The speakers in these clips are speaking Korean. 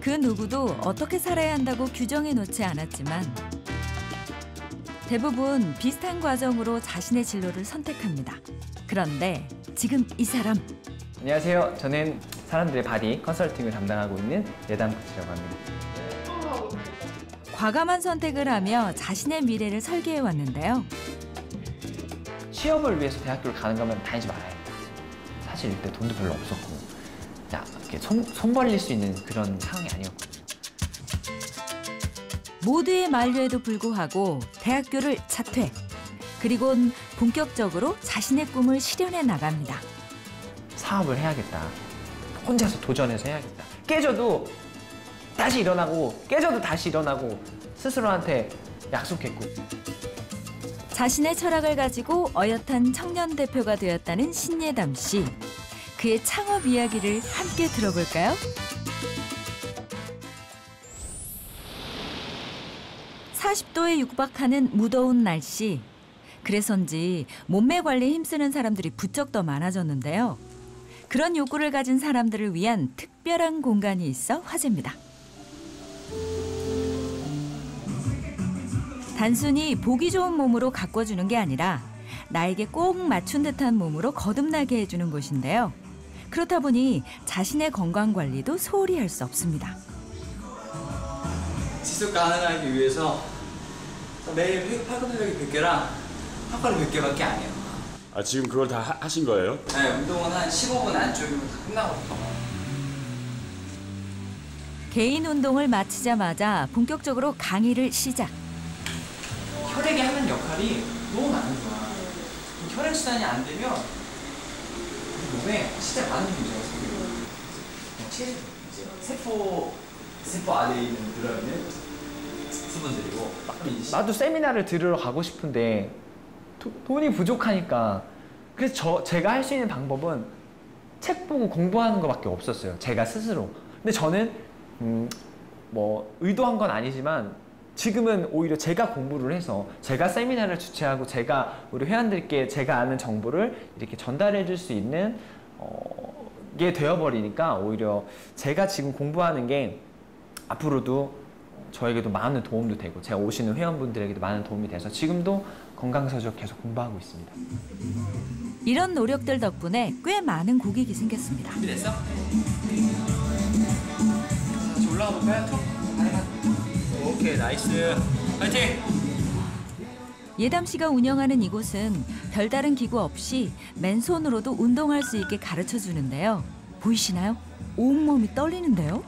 그 누구도 어떻게 살아야 한다고 규정해 놓지 않았지만 대부분 비슷한 과정으로 자신의 진로를 선택합니다. 그런데 지금 이 사람. 안녕하세요. 저는 사람들의 바디 컨설팅을 담당하고 있는 예담 코치라고 합니다. 과감한 선택을 하며 자신의 미래를 설계해 왔는데요. 취업을 위해서 대학교를 가는 거면 다니지 말아야 돼. 사실 이때 돈도 별로 없었고 이렇게 손 벌릴 수 있는 그런 상황이 아니었거든요. 모두의 만류에도 불구하고 대학교를 자퇴. 그리고는 본격적으로 자신의 꿈을 실현해 나갑니다. 사업을 해야겠다. 혼자서 도전해서 해야겠다. 깨져도 다시 일어나고 깨져도 다시 일어나고 스스로한테 약속했고. 자신의 철학을 가지고 어엿한 청년 대표가 되었다는 신예담 씨. 그의 창업 이야기를 함께 들어볼까요? 40도에 육박하는 무더운 날씨. 그래서인지 몸매 관리에 힘쓰는 사람들이 부쩍 더 많아졌는데요. 그런 욕구를 가진 사람들을 위한 특별한 공간이 있어 화제입니다. 단순히 보기 좋은 몸으로 가꿔주는 게 아니라 나에게 꼭 맞춘 듯한 몸으로 거듭나게 해주는 곳인데요. 그렇다 보니 자신의 건강 관리도 소홀히 할 수 없습니다. 지속 가능하기 위해서 매일 팔굽혀펴기 100개랑 턱걸이 100개밖에 안 해요. 아, 지금 그걸 다 하신 거예요? 네, 운동은 한 15분 안쪽이면 다 끝나거든요. 개인 운동을 마치자마자 본격적으로 강의를 시작. 혈액이 하는 역할이 너무 많은 거야. 혈액순환이 안 되면 우리 몸에 진짜 많은 문제가 생겨요. 세포 안에 있는 들어있는 수분들이고. 나도 세미나를 들으러 가고 싶은데 돈이 부족하니까. 그래서 제가 할 수 있는 방법은 책 보고 공부하는 것밖에 없었어요. 제가 스스로. 근데 저는 뭐 의도한 건 아니지만 지금은 오히려 제가 공부를 해서 제가 세미나를 주최하고 제가 우리 회원들께 제가 아는 정보를 이렇게 전달해 줄 수 있는 게 되어버리니까 오히려 제가 지금 공부하는 게 앞으로도 저에게도 많은 도움도 되고 제가 오시는 회원분들에게도 많은 도움이 돼서 지금도 건강서적 계속 공부하고 있습니다. 이런 노력들 덕분에 꽤 많은 고객이 생겼습니다. 준비됐어? 다시 올라가 볼까요? 오케이, 나이스. 파이팅! 예담 씨가 운영하는 이곳은 별다른 기구 없이 맨손으로도 운동할 수 있게 가르쳐 주는데요. 보이시나요? 온몸이 떨리는데요.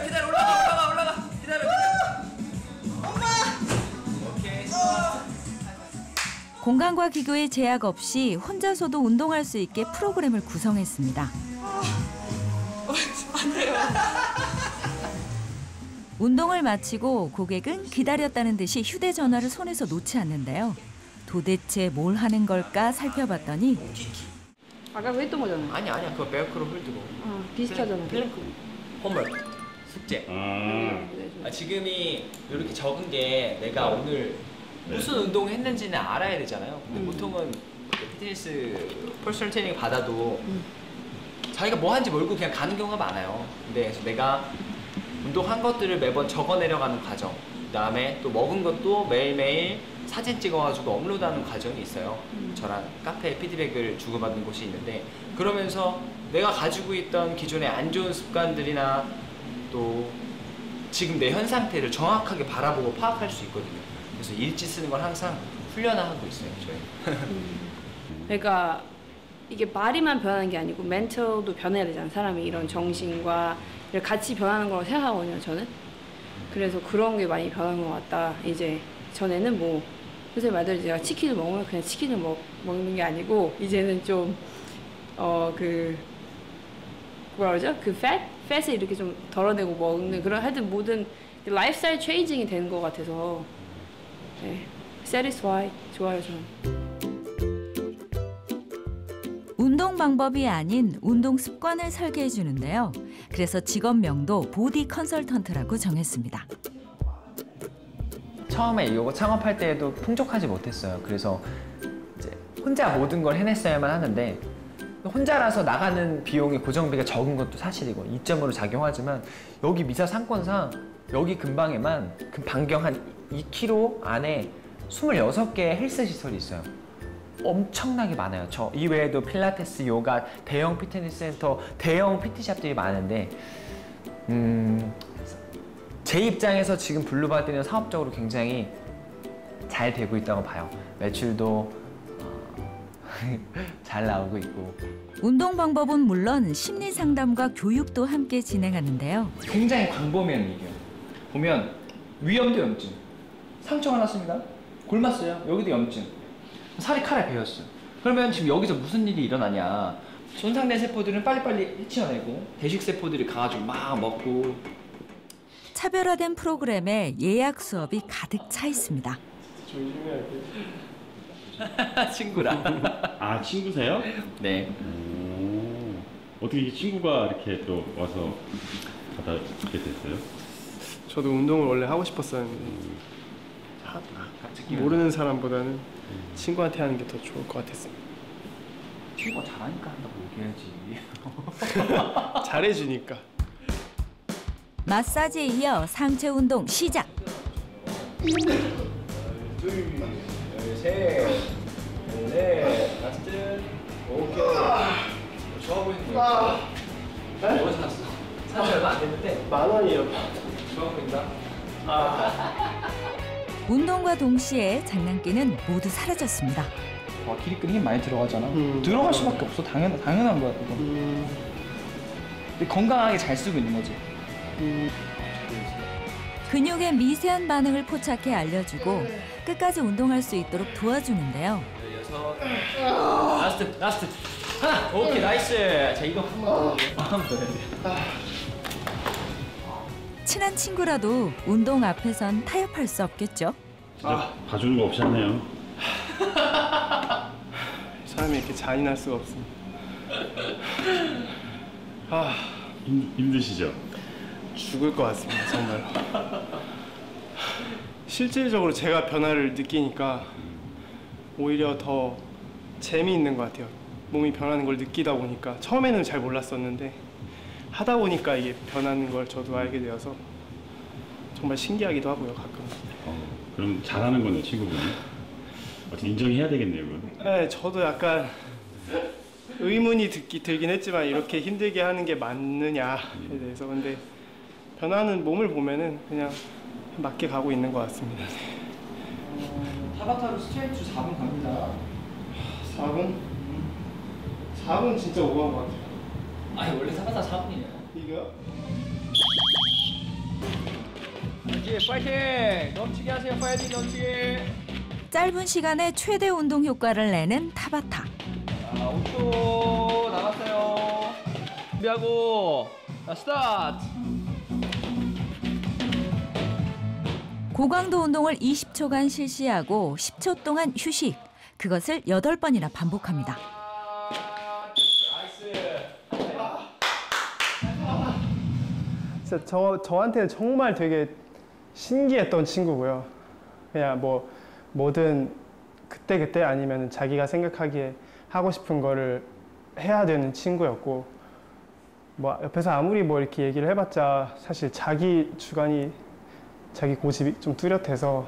기다려. 올라가. 기다려. 엄마! 오케이. 공간과 기구의 제약 없이 혼자서도 운동할 수 있게 프로그램을 구성했습니다. 안 돼요. 운동을 마치고 고객은 기다렸다는 듯이 휴대전화를 손에서 놓지 않는데요. 도대체 뭘 하는 걸까 살펴봤더니 아까 그 했던 거잖아. 아니야. 그거 베어크로 홀드고. 비슷하잖아. 플랭크 홈워크. 숙제. 지금이 이렇게 적은 게 내가 오늘 무슨 운동을 했는지는 알아야 되잖아요. 근데 보통은 피트니스 퍼스널 트레이닝 받아도 자기가 뭐 하는지 모르고 그냥 가는 경우가 많아요. 근데 그래서 내가 운동한 것들을 매번 적어 내려가는 과정, 그다음에 또 먹은 것도 매일매일 사진 찍어가지고 업로드하는 과정이 있어요. 저랑 카페에 피드백을 주고받는 곳이 있는데 그러면서 내가 가지고 있던 기존의 안 좋은 습관들이나 또 지금 내 현 상태를 정확하게 바라보고 파악할 수 있거든요. 그래서 일지 쓰는 걸 항상 훈련하고 있어요, 저희. 그러니까 이게 말이만 변하는 게 아니고 멘탈도 변해야 되잖아. 사람이 이런 정신과 같이 변하는 거라고 생각하거든요, 저는. 그래서 그런 게 많이 변한 것 같다. 이제 전에는 뭐 선생님 말대로 제가 치킨을 먹으면 그냥 치킨을 먹는 게 아니고 이제는 좀 뭐라 그러죠? 그 팻을 이렇게 좀 덜어내고 먹는 그런 하여튼 모든 라이프스타일 체인징이 되는 것 같아서 네, satisfied 좋아요 저는. 운동 방법이 아닌 운동 습관을 설계해 주는데요. 그래서 직업명도 보디 컨설턴트라고 정했습니다. 처음에 이거 창업할 때에도 풍족하지 못했어요. 그래서 이제 혼자 모든 걸 해냈어야만 하는데 혼자라서 나가는 비용이 고정비가 적은 것도 사실이고 이점으로 작용하지만 여기 미사 상권상 여기 근방에만 그 반경 한 2km 안에 26개의 헬스 시설이 있어요. 엄청나게 많아요. 저 이외에도 필라테스, 요가, 대형 피트니스 센터, 대형 PT샵들이 많은데 제 입장에서 지금 블루바디는 사업적으로 굉장히 잘 되고 있다고 봐요. 매출도 잘 나오고 있고. 운동 방법은 물론 심리 상담과 교육도 함께 진행하는데요. 굉장히 광범위한 얘기예요. 보면 위염도 염증, 상처가 났습니다. 골랐어요. 여기도 염증, 살이 칼에 베었어요. 그러면 지금 여기서 무슨 일이 일어나냐? 손상된 세포들은 빨리빨리 해치워내고 대식 세포들이 가가지고 막 먹고. 차별화된 프로그램에 예약 수업이 가득 차 있습니다. 친구랑. 아, 친구세요? 네. 어떻게 이 친구가 이렇게 또 와서 받아주게 됐어요? 저도 운동을 원래 하고 싶었었는데 모르는 사람보다는 친구한테 하는 게 더 좋을 것 같았습니다. 친구가 잘하니까 한다고 얘기해야지. 잘해주니까. 마사지에 이어 상체 운동 시작. 둘, 셋, 넷, 다섯, 오케이. 좋아 보이는 거야. 뭐 샀어? 산지 얼마 안 됐는데 10,000원이에요. 좋아 보인다. 운동과 동시에 장난기는 모두 사라졌습니다. 기립근에 힘 많이 들어가잖아. 들어갈 수밖에 없어. 당연한 거야 그거. 근데 건강하게 잘 쓰고 있는 거지. 근육의 미세한 반응을 포착해 알려주고 끝까지 운동할 수 있도록 도와주는데요. 라스트 하나. 오케이 나이스. 자 이거 한번 더 해야 돼. 친한 친구라도 운동 앞에선 타협할 수 없겠죠. 진짜 봐주는 거 없지 않네요. 사람이 이렇게 잔인할 수가 없습니다. 힘드시죠? 죽을 것 같습니다, 정말로. 실질적으로 제가 변화를 느끼니까 오히려 더 재미있는 것 같아요. 몸이 변하는 걸 느끼다 보니까 처음에는 잘 몰랐었는데 하다 보니까 이게 변하는 걸 저도 알게 되어서 정말 신기하기도 하고요, 가끔. 그럼 잘하는 거네요, 친구분이. 어떻게 인정해야 되겠네요, 그건. 네, 저도 약간 의문이 들긴 했지만 이렇게 힘들게 하는 게 맞느냐에 대해서. 근데 변하는 몸을 보면은 그냥 맞게 가고 있는 것 같습니다. 타바타로 스트레이트 4분 갑니다. 4분? 4분 진짜 오버한 것 같아요. 아니 원래 타바타 4분이에요. 이거? 넘치게 파이팅! 넘치게 하세요. 파이팅 넘치게. 짧은 시간에 최대 운동 효과를 내는 타바타. 자 5초 남았어요. 준비하고 자 스타트. 고강도 운동을 20초간 실시하고 10초 동안 휴식. 그것을 8번이나 반복합니다. 진짜 저한테는 정말 되게 신기했던 친구고요. 그냥 뭐든 그때 아니면 자기가 생각하기에 하고 싶은 거를 해야 되는 친구였고, 뭐 옆에서 아무리 뭐 이렇게 얘기를 해봤자 사실 자기 주관이, 자기 고집이 좀 뚜렷해서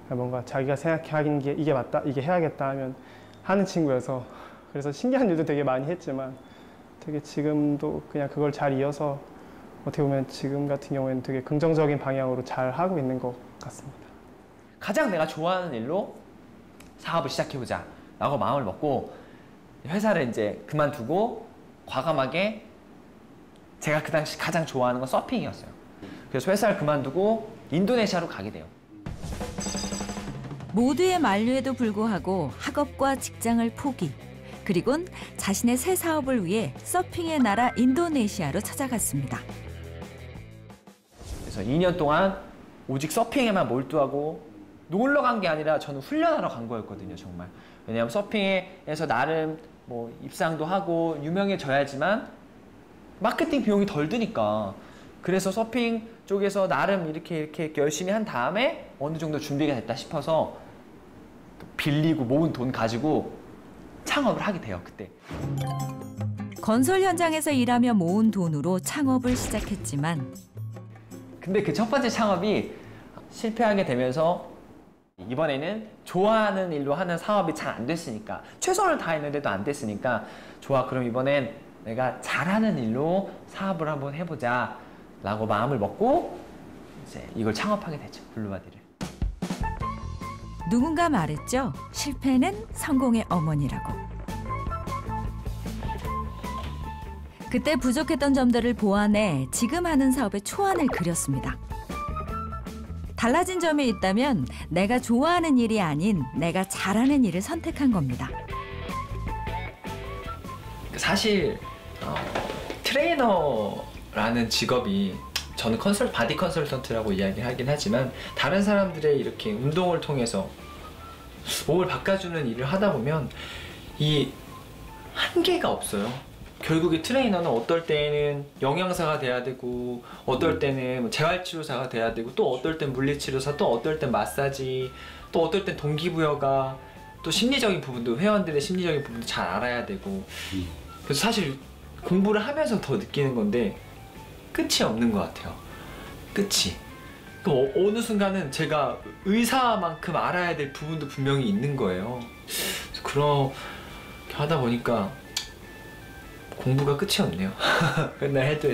뭔가 자기가 생각하기는 게 이게 맞다, 이게 해야겠다 하면 하는 친구여서, 그래서 신기한 일도 되게 많이 했지만 되게 지금도 그냥 그걸 잘 이어서 어떻게 보면 지금 같은 경우에는 되게 긍정적인 방향으로 잘 하고 있는 것 같습니다. 가장 내가 좋아하는 일로 사업을 시작해보자 라고 마음을 먹고 회사를 이제 그만두고 과감하게, 제가 그 당시 가장 좋아하는 건 서핑이었어요. 그래서 회사를 그만두고 인도네시아로 가게 돼요. 모두의 만류에도 불구하고 학업과 직장을 포기. 그리곤 자신의 새 사업을 위해 서핑의 나라 인도네시아로 찾아갔습니다. 그래서 2년 동안 오직 서핑에만 몰두하고 놀러 간 게 아니라 저는 훈련하러 간 거였거든요, 정말. 왜냐하면 서핑에서 나름 뭐 입상도 하고 유명해져야지만 마케팅 비용이 덜 드니까. 그래서 서핑 쪽에서 나름 이렇게 열심히 한 다음에 어느 정도 준비가 됐다 싶어서 빌리고 모은 돈 가지고 창업을 하게 돼요, 그때. 건설 현장에서 일하며 모은 돈으로 창업을 시작했지만 근데 그 첫 번째 창업이 실패하게 되면서 이번에는 좋아하는 일로 하는 사업이 잘 안 됐으니까 최선을 다했는데도 안 됐으니까 좋아 그럼 이번엔 내가 잘하는 일로 사업을 한번 해보자 라고 마음을 먹고 이제 이걸 창업하게 됐죠. 블루바디를. 누군가 말했죠. 실패는 성공의 어머니라고. 그때 부족했던 점들을 보완해 지금 하는 사업의 초안을 그렸습니다. 달라진 점이 있다면 내가 좋아하는 일이 아닌 내가 잘하는 일을 선택한 겁니다. 사실 트레이너라는 직업이 저는 바디 컨설턴트라고 이야기를 하긴 하지만 다른 사람들의 이렇게 운동을 통해서 몸을 바꿔주는 일을 하다 보면 이 한계가 없어요. 결국에 트레이너는 어떨 때는 영양사가 돼야 되고 어떨 때는 재활치료사가 돼야 되고 또 어떨 땐 물리치료사 또 어떨 땐 마사지 또 어떨 땐 동기부여가 또 심리적인 부분도 회원들의 심리적인 부분도 잘 알아야 되고 그래서 사실 공부를 하면서 더 느끼는 건데 끝이 없는 것 같아요. 끝이. 그럼 어느 순간은 제가 의사만큼 알아야 될 부분도 분명히 있는 거예요. 그래서 그렇게 하다 보니까 공부가 끝이 없네요. 맨날 해도.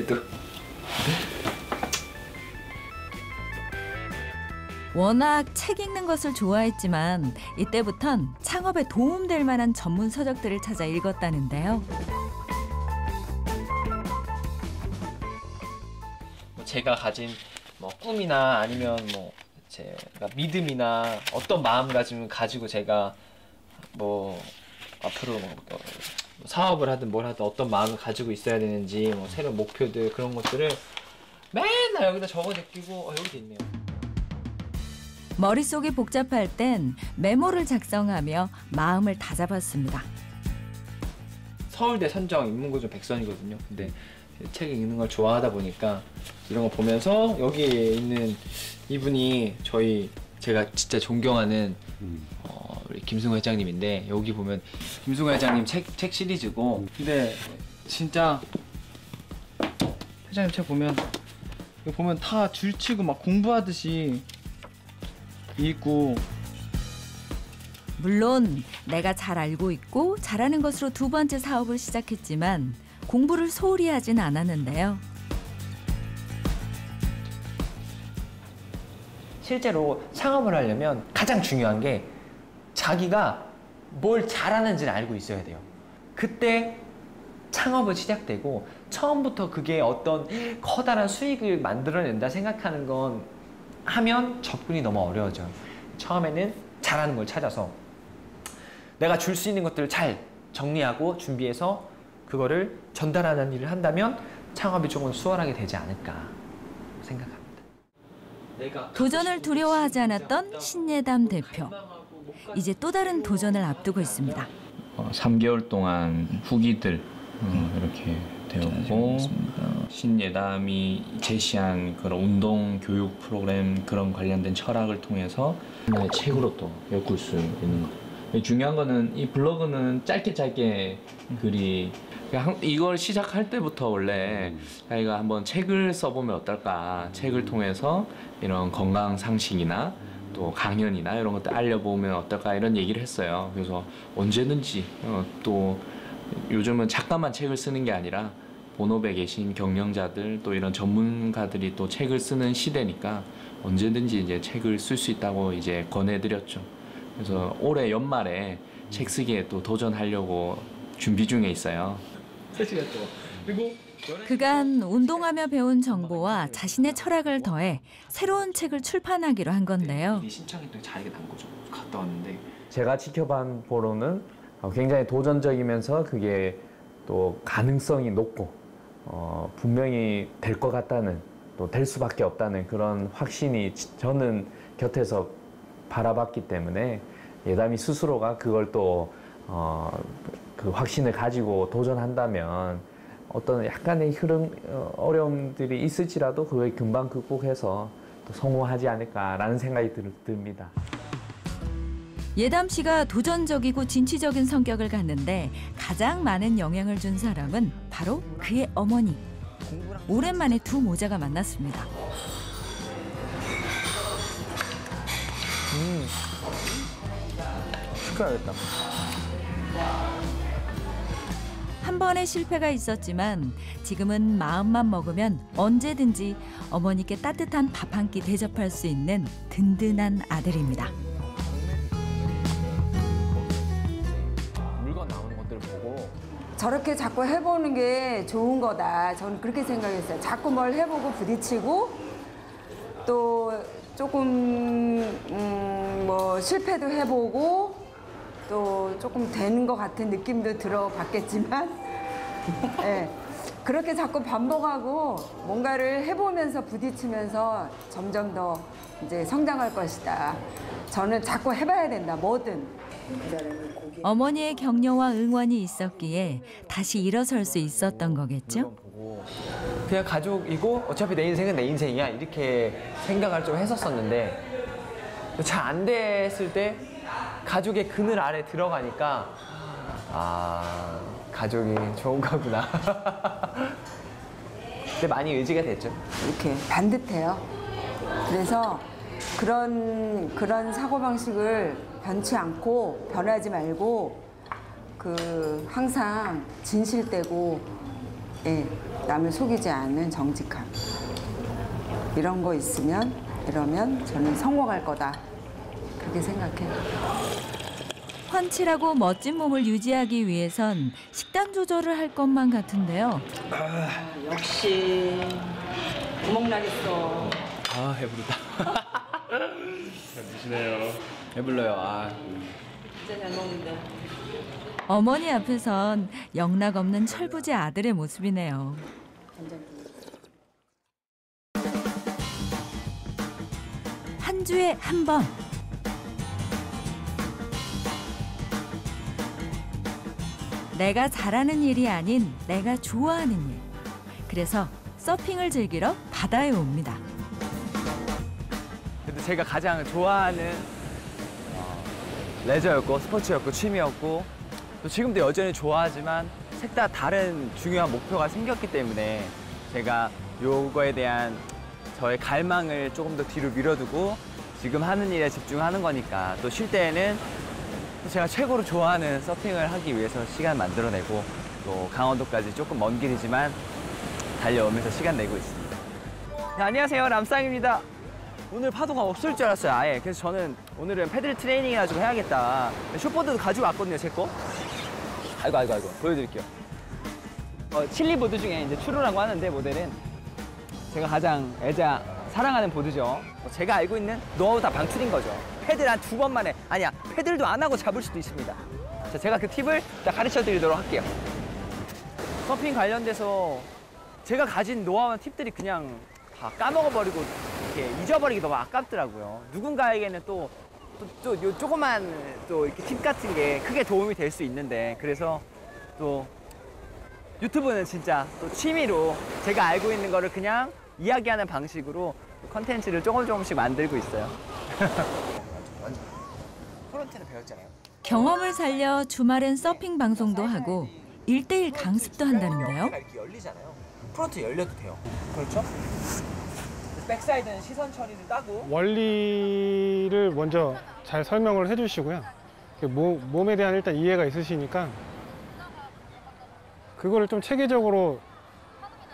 워낙 책 읽는 것을 좋아했지만 이때부턴 창업에 도움될 만한 전문 서적들을 찾아 읽었다는데요. 제가 가진 뭐 꿈이나 아니면 뭐 제가 믿음이나 어떤 마음가짐을 가지고 제가 뭐 앞으로 뭐 사업을 하든 뭘 하든 어떤 마음을 가지고 있어야 되는지 뭐 새로운 목표들 그런 것들을 맨날 여기다 적어 제끼고 여기도 있네요. 머릿속이 복잡할 땐 메모를 작성하며 마음을 다잡았습니다. 서울대 선정 인문고등 백선이거든요. 근데 책 읽는 걸 좋아하다 보니까 이런 거 보면서 여기에 있는 이분이 제가 진짜 존경하는 우리 김승호 회장님인데 여기 보면 김승호 회장님 책 시리즈고 근데 진짜 회장님 책 보면 이거 보면 다 줄치고 막 공부하듯이 읽고 물론 내가 잘 알고 있고 잘하는 것으로 두 번째 사업을 시작했지만 공부를 소홀히 하진 않았는데요. 실제로 창업을 하려면 가장 중요한 게 자기가 뭘 잘하는지를 알고 있어야 돼요. 그때 창업은 시작되고 처음부터 그게 어떤 커다란 수익을 만들어낸다 생각하는 건 하면 접근이 너무 어려워져요. 처음에는 잘하는 걸 찾아서 내가 줄 수 있는 것들을 잘 정리하고 준비해서 그거를 전달하는 일을 한다면 창업이 조금 수월하게 되지 않을까 생각합니다. 도전을 두려워하지 않았던 신예담 대표. 이제 또 다른 도전을 앞두고 있습니다. 3개월 동안 후기들 이렇게 되었고 신예담이 제시한 그런 운동 교육 프로그램 그런 관련된 철학을 통해서 하나의 책으로 또 엮을 수 있는 거. 중요한 거는 이 블로그는 짧게 글이 이걸 시작할 때부터 원래 자기가 한번 책을 써보면 어떨까, 책을 통해서 이런 건강 상식이나 또 강연이나 이런 것들 알려보면 어떨까 이런 얘기를 했어요. 그래서 언제든지 또 요즘은 작가만 책을 쓰는 게 아니라 본업에 계신 경영자들 또 이런 전문가들이 또 책을 쓰는 시대니까 언제든지 이제 책을 쓸 수 있다고 이제 권해드렸죠. 그래서 올해 연말에 책 쓰기에 또 도전하려고 준비 중에 있어요. 그리고 그간 운동하며 배운 정보와 자신의 철학을 더해 새로운 책을 출판하기로 한 건데요. 신청했더니 자기가 난 거죠. 갔다 왔는데 제가 지켜본 보로는 굉장히 도전적이면서 그게 또 가능성이 높고 분명히 될 것 같다는 또 될 수밖에 없다는 그런 확신이 저는 곁에서 바라봤기 때문에 예담이 스스로가 그걸 또 그 확신을 가지고 도전한다면 어떤 약간의 어려움들이 있을지라도 그걸 금방 극복해서 또 성공하지 않을까라는 생각이 듭니다. 예담 씨가 도전적이고 진취적인 성격을 갖는데 가장 많은 영향을 준 사람은 바로 그의 어머니. 오랜만에 두 모자가 만났습니다. 시켜야겠다. 한 번의 실패가 있었지만 지금은 마음만 먹으면 언제든지 어머니께 따뜻한 밥 한 끼 대접할 수 있는 든든한 아들입니다. 물건 나오는 것들을 보고 저렇게 자꾸 해보는 게 좋은 거다. 저는 그렇게 생각했어요. 자꾸 뭘 해보고 부딪히고 또 조금 뭐 실패도 해보고 또 조금 되는 것 같은 느낌도 들어봤겠지만 네, 그렇게 자꾸 반복하고 뭔가를 해보면서 부딪히면서 점점 더 이제 성장할 것이다. 저는 자꾸 해봐야 된다. 뭐든. 어머니의 격려와 응원이 있었기에 다시 일어설 수 있었던 거겠죠? 그냥 가족이고 어차피 내 인생은 내 인생이야 이렇게 생각을 좀 했었었는데 잘 안 됐을 때 가족의 그늘 아래 들어가니까 아 가족이 좋은 거구나. 근데 많이 의지가 됐죠. 이렇게 반듯해요. 그래서 그런 사고방식을 변치 않고 변하지 말고 항상 진실되고 예, 남을 속이지 않는 정직함 이런 거 이러면 저는 성공할 거다 그렇게 생각해요. 훤칠하고 멋진 몸을 유지하기 위해선 식단 조절을 할 것만 같은데요. 역시 구멍 나겠어. 아 배부르다. 잘 드시네요. 배불러요. 아. 진짜 잘 먹는다. 어머니 앞에선 영락 없는 철부지 아들의 모습이네요. 한 주에 한 번. 내가 잘하는 일이 아닌 내가 좋아하는 일. 그래서 서핑을 즐기러 바다에 옵니다. 근데 제가 가장 좋아하는 레저였고 스포츠였고 취미였고 또 지금도 여전히 좋아하지만 셋 다 다른 중요한 목표가 생겼기 때문에 제가 요거에 대한 저의 갈망을 조금 더 뒤로 밀어두고 지금 하는 일에 집중하는 거니까 또 쉴 때에는 또 제가 최고로 좋아하는 서핑을 하기 위해서 시간 만들어내고 또 강원도까지 조금 먼 길이지만 달려오면서 시간 내고 있습니다. 네, 안녕하세요. 람쌍입니다. 오늘 파도가 없을 줄 알았어요, 아예. 그래서 저는 오늘은 패들 트레이닝 해가지고 해야겠다. 숏보드도 가지고 왔거든요, 제 거. 아이고. 보여드릴게요. 칠리보드 중에 이제 추루라고 하는데 모델은 제가 가장 사랑하는 보드죠. 제가 알고 있는 노하우 다 방출인 거죠. 패들 한 2번 만에, 아니야, 패들도 안 하고 잡을 수도 있습니다. 자, 제가 그 팁을 다 가르쳐 드리도록 할게요. 서핑 관련돼서 제가 가진 노하우나 팁들이 그냥 다 까먹어버리고 이렇게 잊어버리기 너무 아깝더라고요. 누군가에게는 또 요 조그만 또 이렇게 팁 같은 게 크게 도움이 될 수 있는데 그래서 또 유튜브는 진짜 또 취미로 제가 알고 있는 거를 그냥 이야기하는 방식으로 컨텐츠를 조금씩 만들고 있어요. 프론트는 배웠잖아요. 경험을 살려 주말엔 서핑 방송도 하고 1:1 강습도 한다는데요. 이렇게 열리잖아요. 프론트 열려도 돼요. 그렇죠? 백사이드는 시선 처리를 따고 원리를 먼저 잘 설명을 해주시고요. 몸에 대한 일단 이해가 있으시니까 그거를 좀 체계적으로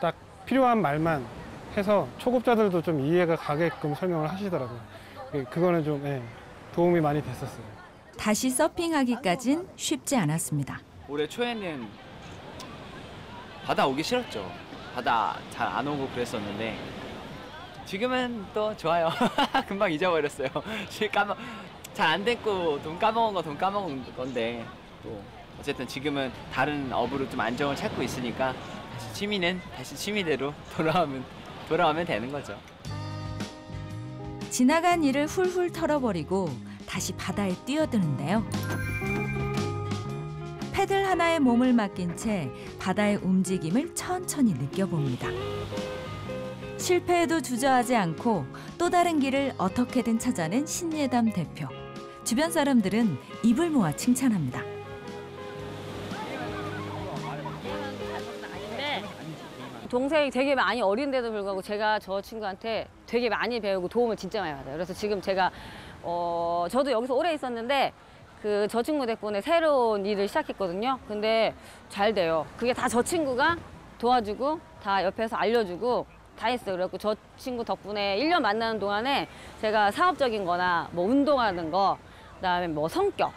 딱 필요한 말만 해서 초급자들도 좀 이해가 가게끔 설명을 하시더라고요. 그거는 좀 도움이 많이 됐었어요. 다시 서핑하기까진 쉽지 않았습니다. 올해 초에는 바다 오기 싫었죠. 바다 잘 안 오고 그랬었는데 지금은 또 좋아요. 금방 잊어버렸어요. 잘 안 됐고 돈 까먹은 건데 또 어쨌든 지금은 다른 업으로 좀 안정을 찾고 있으니까 다시 취미대로 돌아오면 되는 거죠. 지나간 일을 훌훌 털어버리고 다시 바다에 뛰어드는데요. 패들 하나에 몸을 맡긴 채 바다의 움직임을 천천히 느껴봅니다. 실패에도 주저하지 않고 또 다른 길을 어떻게든 찾아낸 신예담 대표. 주변 사람들은 입을 모아 칭찬합니다. 동생이 되게 많이 어린데도 불구하고 제가 저 친구한테 되게 많이 배우고 도움을 진짜 많이 받아요. 그래서 지금 제가 저도 여기서 오래 있었는데 저 친구 덕분에 새로운 일을 시작했거든요. 근데 잘 돼요. 그게 다 저 친구가 도와주고 다 옆에서 알려주고 다 했어요. 그래갖고 저 친구 덕분에 1년 만나는 동안에 제가 사업적인 거나 뭐 운동하는 거, 그다음에 뭐 성격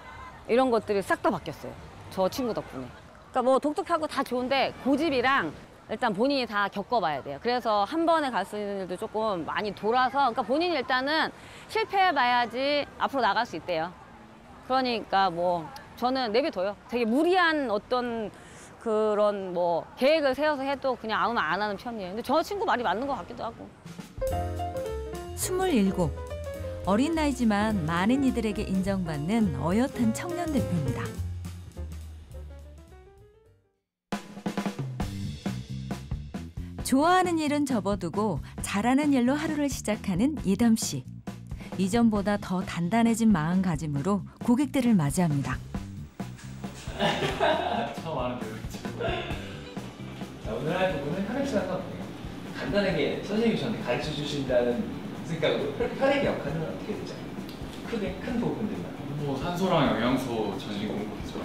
이런 것들이 싹 다 바뀌었어요. 저 친구 덕분에. 그러니까 뭐 독특하고 다 좋은데 고집이랑 일단 본인이 다 겪어봐야 돼요. 그래서 한 번에 갈 수 있는 일도 조금 많이 돌아서, 그러니까 본인이 일단은 실패해봐야지 앞으로 나갈 수 있대요. 그러니까 뭐 저는 내비둬요. 되게 무리한 어떤 그런 뭐 계획을 세워서 해도 그냥 아무 말 안 하는 편이에요. 근데 저 친구 말이 맞는 것 같기도 하고. 27. 어린 나이지만 많은 이들에게 인정받는 어엿한 청년 대표입니다. 좋아하는 일은 접어두고 잘하는 일로 하루를 시작하는 예담 씨. 이전보다 더 단단해진 마음가짐으로 고객들을 맞이합니다. 처음 아는 배우겠죠. 자, 오늘 할 부분은 혈액 시간 어때요? 간단하게 선생님이 저한테 가르쳐 주신다는 생각으로 혈액의 역할은 어떻게 되죠? 크게 큰 부분들만. 뭐 산소랑 영양소 전신 공급이죠.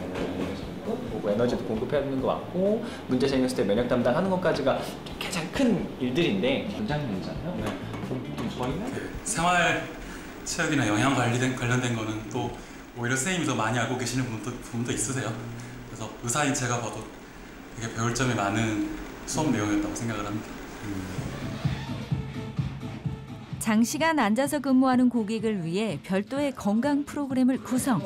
보고 에너지도 공급해주는 거 맞고 문제 생겼을 때 면역 담당하는 것까지가 가장 큰 일들인데 원장님이잖아요. 네. 그럼 저희는 생활 체육이나 영양 관련된 거는 또 오히려 선생님이 더 많이 알고 계시는 부분도 있으세요. 그래서 의사인 제가 봐도 되게 배울 점이 많은 수업 내용이었다고 생각을 합니다. 장시간 앉아서 근무하는 고객을 위해 별도의 건강 프로그램을 구성.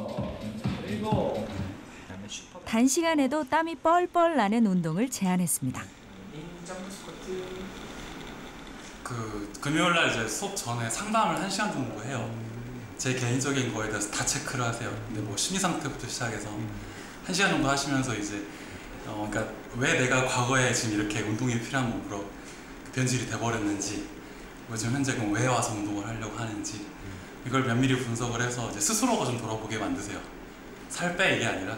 단시간에도 땀이 뻘뻘 나는 운동을 제안했습니다. 금요일 날 이제 수업 전에 상담을 1시간 정도 해요. 제 개인적인 거에 대해서 다 체크를 하세요. 근데 뭐 심리 상태부터 시작해서 1시간 정도 하시면서 이제 그러니까 왜 내가 과거에 지금 이렇게 운동이 필요한 몸으로 변질이 돼버렸는지, 지금 현재 그럼 왜 와서 운동을 하려고 하는지, 이걸 면밀히 분석을 해서 이제 스스로가 좀 돌아보게 만드세요. 살 빼 이게 아니라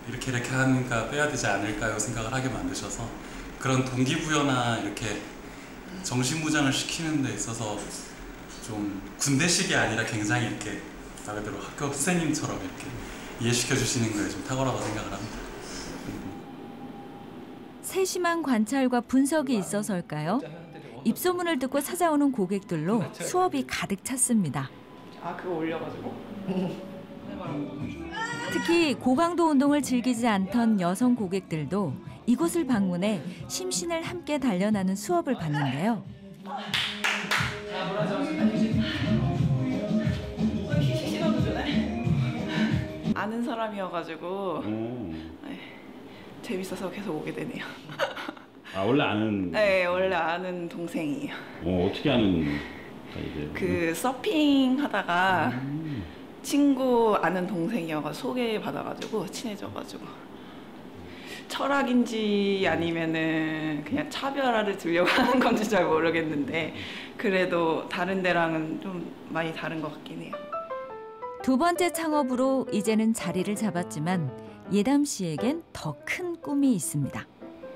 이렇게 하니까 빼야 되지 않을까요 생각을 하게 만드셔서, 그런 동기부여나 이렇게 정신무장을 시키는 데 있어서 좀 군대식이 아니라 굉장히 이렇게 말 그대로 학교 선생님처럼 이렇게 이해시켜 주시는 거에 좀 탁월하다고 생각을 합니다. 세심한 관찰과 분석이 있어서일까요? 입소문을 듣고 찾아오는 고객들로 수업이 가득 찼습니다. 아, 그거 올려가지고? 특히 고강도 운동을 즐기지 않던 여성 고객들도 이곳을 방문해 심신을 함께 단련하는 수업을 받는데요. 아는 사람이어가지고 재밌어서 계속 오게 되네요. 아, 원래 아는? 네, 원래 아는 동생이에요. 어떻게 아는 사이세요? 그 서핑 하다가 친구 아는 동생이어서 소개받아가지고 친해져가지고, 철학인지 아니면은 그냥 차별화를 두려고 하는 건지 잘 모르겠는데 그래도 다른 데랑은 좀 많이 다른 것 같긴 해요. 두 번째 창업으로 이제는 자리를 잡았지만 예담 씨에겐 더 큰 꿈이 있습니다.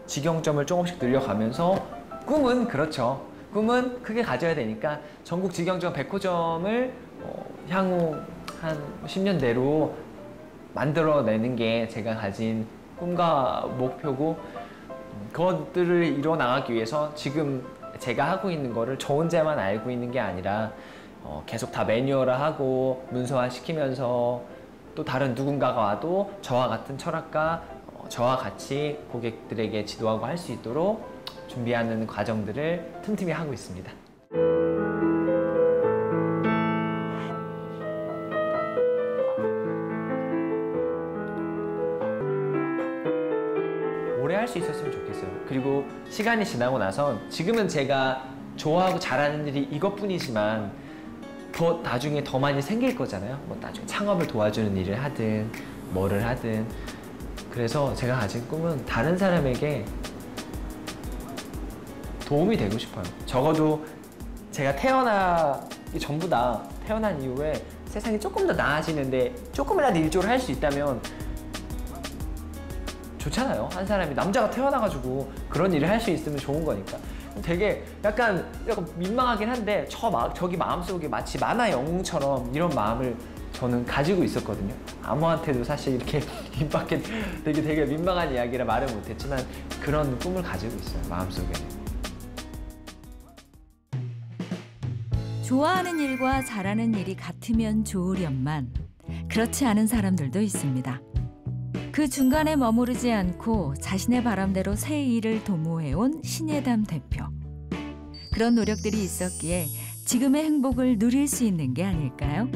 직영점을 조금씩 늘려가면서 꿈은 그렇죠. 꿈은 크게 가져야 되니까 전국 직영점 100호점을 향후 한 10년 내로 만들어내는 게 제가 가진 꿈과 목표고, 그것들을 이뤄 나가기 위해서 지금 제가 하고 있는 거를 저 혼자만 알고 있는 게 아니라 계속 다 매뉴얼화하고 문서화시키면서 또 다른 누군가가 와도 저와 같은 철학과 저와 같이 고객들에게 지도하고 할 수 있도록 준비하는 과정들을 틈틈이 하고 있습니다. 오래 할 수 있었으면 좋겠어요. 그리고 시간이 지나고 나서 지금은 제가 좋아하고 잘하는 일이 이것뿐이지만 더 나중에 더 많이 생길 거잖아요. 뭐 나중에 창업을 도와주는 일을 하든 뭐를 하든. 그래서 제가 가진 꿈은 다른 사람에게 도움이 되고 싶어요. 적어도 제가 태어나기 전보다 태어난 이후에 세상이 조금 더 나아지는데 조금이라도 일조를 할 수 있다면 좋잖아요. 한 사람이 남자가 태어나가지고 그런 일을 할 수 있으면 좋은 거니까. 되게 약간 민망하긴 한데 저기 마음속에 마치 만화 영웅처럼 이런 마음을 저는 가지고 있었거든요. 아무한테도 사실 이렇게 입 밖에 되게 민망한 이야기라 말을 못했지만 그런 꿈을 가지고 있어요. 마음속에. 좋아하는 일과 잘하는 일이 같으면 좋으련만 그렇지 않은 사람들도 있습니다. 그 중간에 머무르지 않고 자신의 바람대로 새 일을 도모해온 신예담 대표. 그런 노력들이 있었기에 지금의 행복을 누릴 수 있는 게 아닐까요?